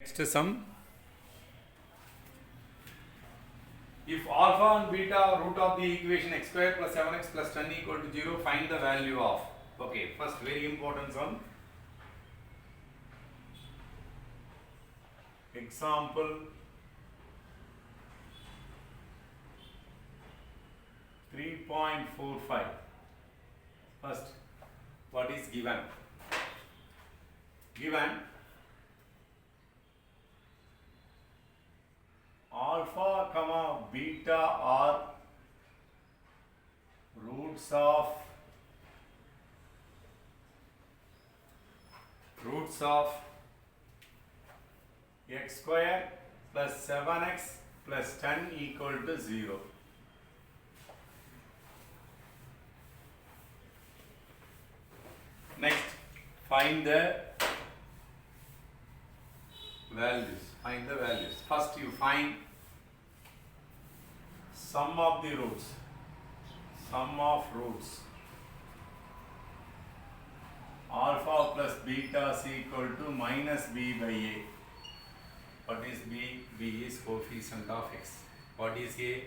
Next sum. If alpha and beta root of the equation x square plus 7x plus 10 equal to 0, find the value of. Okay, first very important sum. Example 3.45. First, what is given? Given alpha comma beta are roots of x square plus 7x plus 10 equal to 0. Next, find the values. Find the values. First, you find sum of the roots. Sum of roots. Alpha plus beta is equal to minus b by a. What is b? B is coefficient of x. What is a?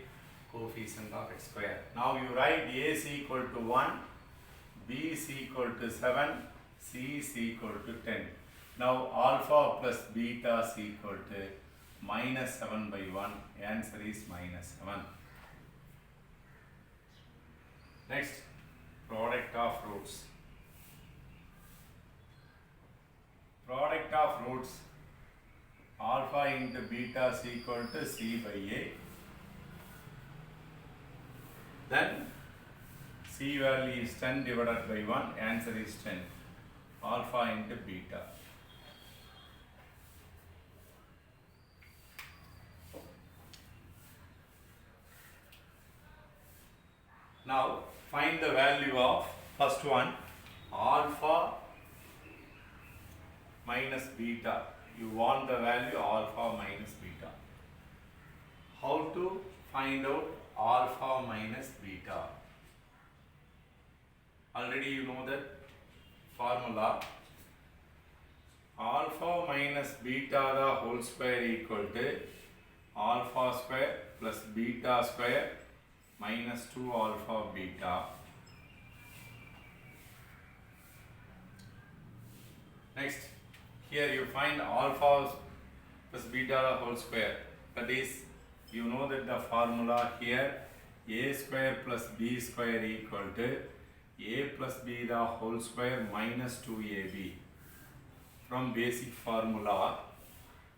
Coefficient of x square. Now you write a is equal to 1, b is equal to 7, c is equal to 10. Now alpha plus beta is equal to minus 7 by 1. Answer is minus 7. Next, product of roots. Product of roots. Alpha into beta is equal to c by a. Then c value is 10 divided by 1. Answer is 10. Alpha into beta. Now find the value of first one, alpha minus beta. You want the value alpha minus beta. How to find out alpha minus beta? Already you know that formula. Alpha minus beta the whole square equal to alpha square plus beta square minus 2 alpha beta. Next, here you find alpha plus beta the whole square. That is, you know that the formula here a square plus b square equal to a plus b the whole square minus 2ab. From basic formula,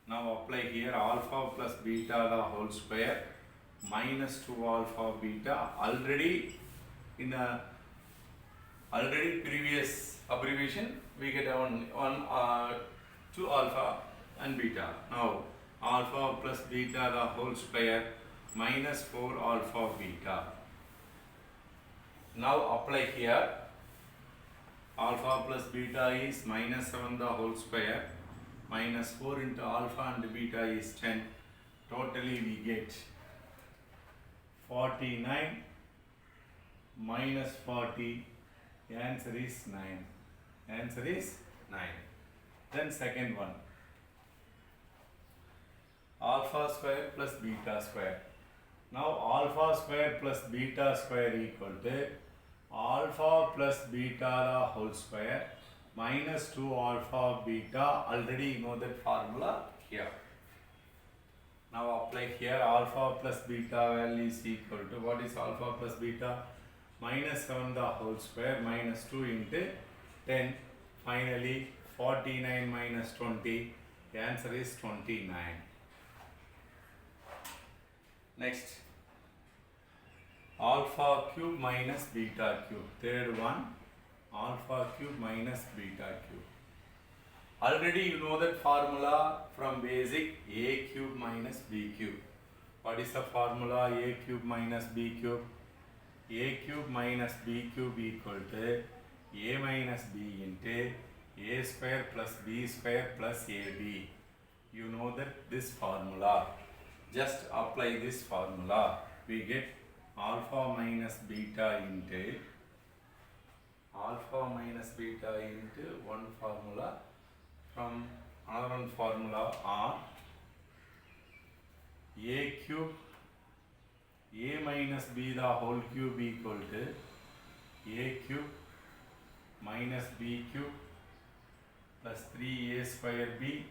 now apply here alpha plus beta the whole square minus 2 alpha beta. Already in a previous abbreviation we get on 2 alpha and beta. Now alpha plus beta the whole square minus 4 alpha beta. Now apply here alpha plus beta is minus 7 the whole square minus 4 into alpha and beta is 10. Totally we get 49 minus 40. Answer is 9. Answer is 9. Then second one, alpha square plus beta square. Now alpha square plus beta square equal to alpha plus beta the whole square minus 2 alpha beta. Already you know that formula here. Now apply here alpha plus beta value is equal to, what is alpha plus beta? Minus 7 the whole square minus 2 into 10. Finally 49 minus 20. The answer is 29. Next, alpha cube minus beta cube. Third one, alpha cube minus beta cube. Already you know that formula from basic, a cube minus b cube. What is the formula? A cube minus b cube. A cube minus b cube equal to a minus b into a square plus b square plus ab. You know that this formula. Just apply this formula. We get alpha minus beta into one formula from another one formula R A cube A minus B the whole cube equal to A cube minus B cube plus 3A square B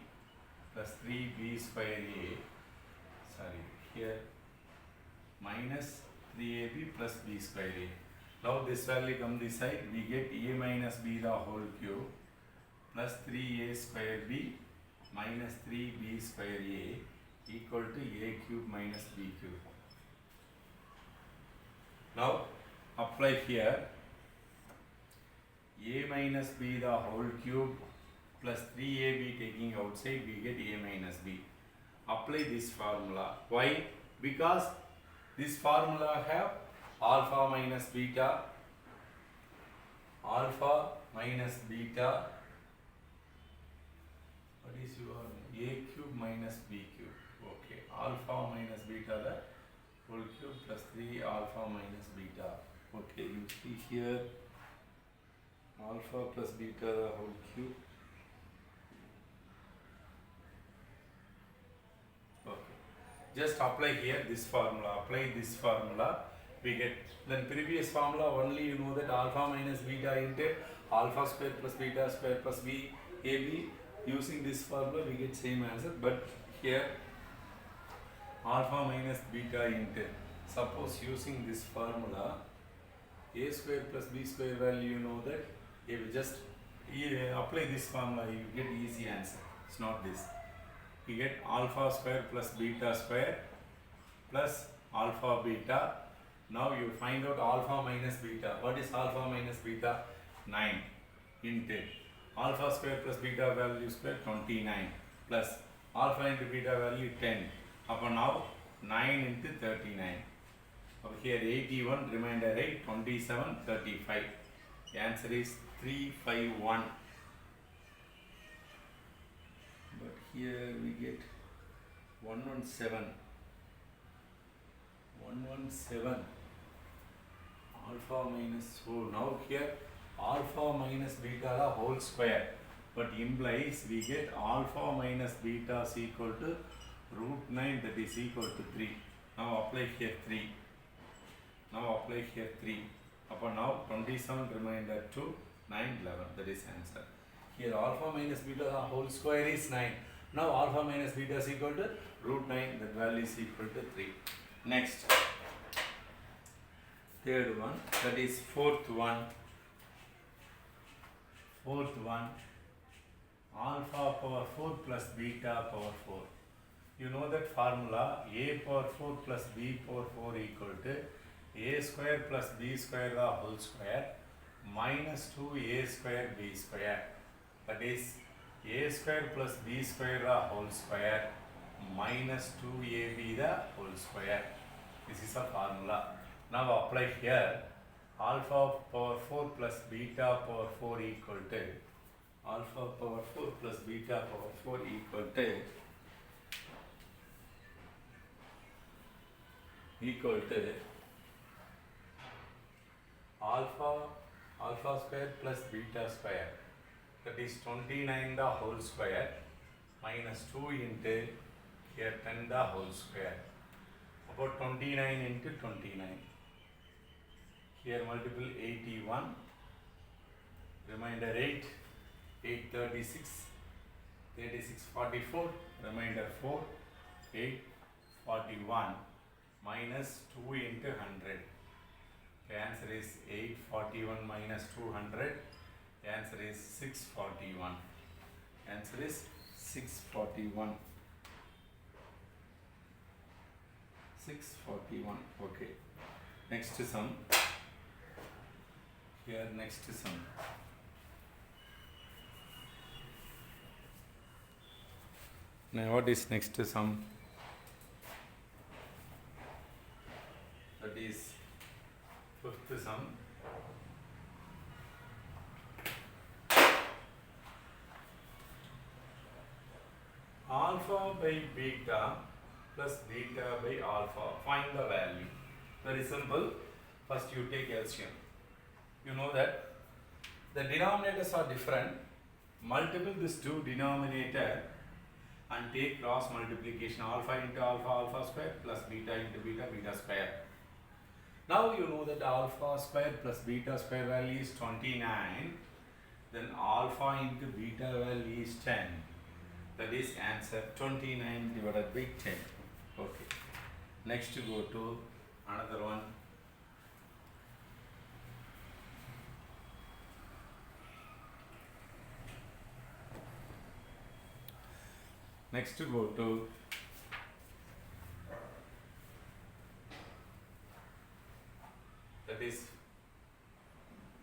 plus 3B square A, sorry, here minus 3AB plus B square A. Now this value come this side, we get A minus B the whole cube plus 3A square B minus 3B square A equal to A cube minus B cube. Now apply here A minus B the whole cube plus 3AB taking outside, we get A minus B. Apply this formula. Why? Because this formula have alpha minus beta, alpha minus beta, what is your A cube minus B cube? Okay, alpha minus beta the whole cube plus 3 alpha minus beta. Okay, you see here alpha plus beta the whole cube. Okay, just apply here this formula. Apply this formula. We get then previous formula only you know that alpha minus beta into alpha square plus beta square plus b ab. Using this formula we get same answer, but here alpha minus beta into, suppose using this formula a square plus b square value, you know that if you just apply this formula you get easy answer. It's not this. You get alpha square plus beta square plus alpha beta. Now you find out alpha minus beta. What is alpha minus beta? 9 into alpha square plus beta value square 29 plus alpha into beta value 10. Upon now 9 into 39. Over here 81, remainder 8, 27, 35. The answer is 351. But here we get 117. 117 alpha minus, so now here alpha minus beta the whole square, but implies we get alpha minus beta is equal to root 9, that is equal to 3. Now apply here 3. Now apply here 3. Upon now 27 remainder 2, 9, 11, that is answer. Here alpha minus beta the whole square is 9. Now alpha minus beta is equal to root 9, that value is equal to 3. Next, third one, that is fourth one. Fourth one, alpha power 4 plus beta power 4. You know that formula, a power 4 plus b power 4 equal to a square plus b square the whole square minus 2a square b square. That is a square plus b square the whole square minus 2ab the whole square. This is a formula. Now apply here alpha power 4 plus beta power 4 equal to alpha power 4 plus beta power 4 equal to alpha square plus beta square, that is 29 the whole square minus 2 into here 10 the whole square, about 29 into 29. Here multiple 81, remainder 8, 8 36, 36 44, remainder 4, 8 41 minus 2 into 100. The answer is 841 minus 200. The answer is 641. Answer is 641. 641. Okay. Next sum. Here next sum. Now what is next sum? That is fifth sum. Alpha by beta plus beta by alpha. Find the value. Very simple. First you take LCM. You know that the denominators are different, multiple this 2 denominator and take cross multiplication, alpha into alpha, alpha square plus beta into beta, beta square. Now you know that alpha square plus beta square value is 29, then alpha into beta value is 10. That is answer 29 divided by 10. Okay. Next go to another one. Next go to that is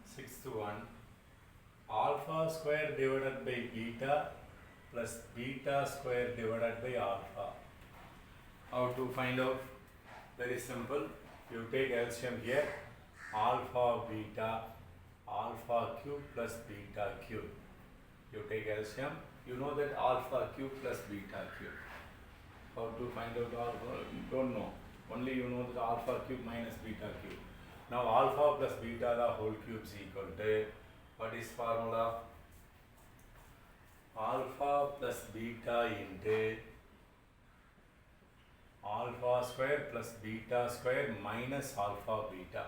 sixth one, alpha square divided by beta plus beta square divided by alpha. How to find out? Very simple. You take LCM here, alpha beta, alpha cube plus beta cube. You take LCM, you know that alpha cube plus beta cube. How to find out alpha? You don't know. Only you know that alpha cube minus beta cube. Now alpha plus beta the whole cube is equal to, what is formula? Alpha plus beta into alpha square plus beta square minus alpha beta.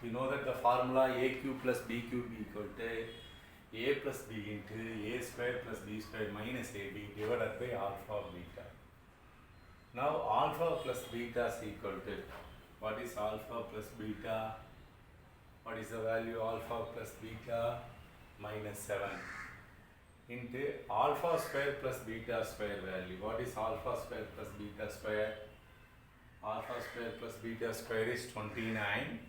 You know that the formula a cube plus b cube equal to a plus b into a square plus b square minus ab divided by alpha beta. Now alpha plus beta is equal to, what is alpha plus beta? What is the value alpha plus beta? Minus 7 into alpha square plus beta square value. What is alpha square plus beta square? Alpha square plus beta square is 29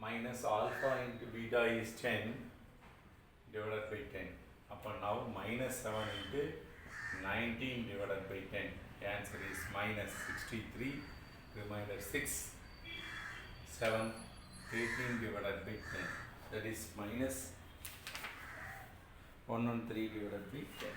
minus alpha into beta is 10 divided by 10. Upon now minus 7 into 19 divided by 10. The answer is minus 63. Remainder 6, 7, 18 divided by 10. That is minus 113 divided by 10.